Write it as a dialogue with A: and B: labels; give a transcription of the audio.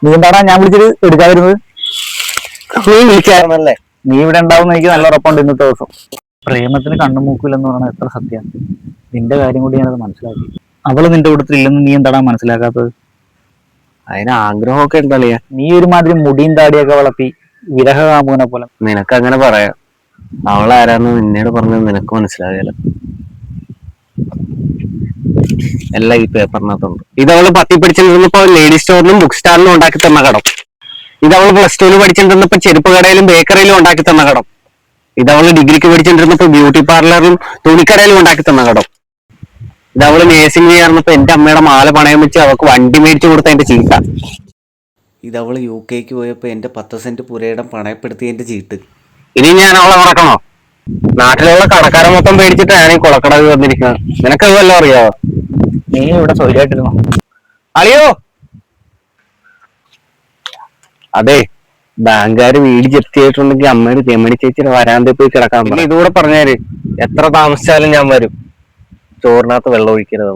A: നീ എന്താടാ ഞാൻ വിളിച്ചിട്ട് എടുക്കാതിരുന്നത്?
B: നീ വിളിക്കാറുന്നല്ലേ?
A: നീ ഇവിടെ ഉണ്ടാവും എനിക്ക് നല്ല ഉറപ്പുണ്ട് ഇന്നത്തെ ദിവസം. പ്രേമത്തിന് കണ്ണുമൂക്കില്ലെന്ന് പറഞ്ഞാൽ എത്ര സത്യമാണ്. നിന്റെ കാര്യം കൂടി ഞാനത് മനസ്സിലാക്കി. അവള് നിന്റെ കൂട്ടത്തിൽ ഇല്ലെന്ന് നീ എന്താടാ മനസ്സിലാക്കാത്തത്?
B: അതിന് ആഗ്രഹമൊക്കെ ഉണ്ടല്ലേ?
A: നീ ഒരുമാതിരി മുടിയും താടിയൊക്കെ വളർത്തി വിരഹ കാമുകനെ പോലെ.
B: നിനക്ക് അങ്ങനെ പറയാം. അവളാരാന്ന് നിന്നോട് പറഞ്ഞത് നിനക്ക് മനസ്സിലാകില്ല. എല്ലാം ഈ പേപ്പറിനകത്തുണ്ട്. ഇതവള് പത്തി പഠിച്ചിരുന്നപ്പോ ലേഡീസ് സ്റ്റോറിലും ബുക്ക് സ്റ്റാളിലും ഉണ്ടാക്കി തന്ന കടം. ഇതവള് പ്ലസ് ടുവിൽ പഠിച്ചിരുന്നപ്പോ ചെരുപ്പ് കടയിലും ബേക്കറിയിലും ഉണ്ടാക്കി തന്ന കടം. ഇതവള് ഡിഗ്രിക്ക് പഠിച്ചിട്ടിരുന്നപ്പോ ബ്യൂട്ടി പാർലറിലും തുണിക്കടയിലും ഉണ്ടാക്കി തന്ന കടം. ഇതവള് നേഴ്സിംഗ് ചെയ്യാറുന്നപ്പോ എന്റെ അമ്മയുടെ മാല പണയം വെച്ച് അവൾക്ക് വണ്ടി മേടിച്ചു കൊടുത്ത എന്റെ ചീട്ട. ഇതവള് UK പോയപ്പോ എന്റെ 10 സെന്റ് പുരയിടം പണയപ്പെടുത്തിയ എന്റെ ചീട്ട്. ഇനി ഞാൻ അവളെ മറക്കണോ? നാട്ടിലുള്ള കടക്കാരെ മൊത്തം പേടിച്ചിട്ടാണ് ഈ കുളക്കട വന്നിരിക്കുന്നത്. നിനക്കത് വല്ലതും അറിയാവോ?
A: നീ ഇവിടെ സ്വൈര്യമായിട്ടിരുന്നോ?
B: അളിയോ, അതെ, ബാങ്കുകാര് വീട് ജപ്തി ചെയ്തിട്ടുണ്ടെങ്കിൽ അമ്മയുടെ ജമണി ചേച്ചിയുടെ വരാന്തയിൽ പോയി കിടക്കാൻ പറഞ്ഞു. ഇതുകൂടെ പറഞ്ഞാല് എത്ര താമസിച്ചാലും ഞാൻ വരും. ചോറിനകത്ത് വെള്ളം ഒഴിക്കരുത്.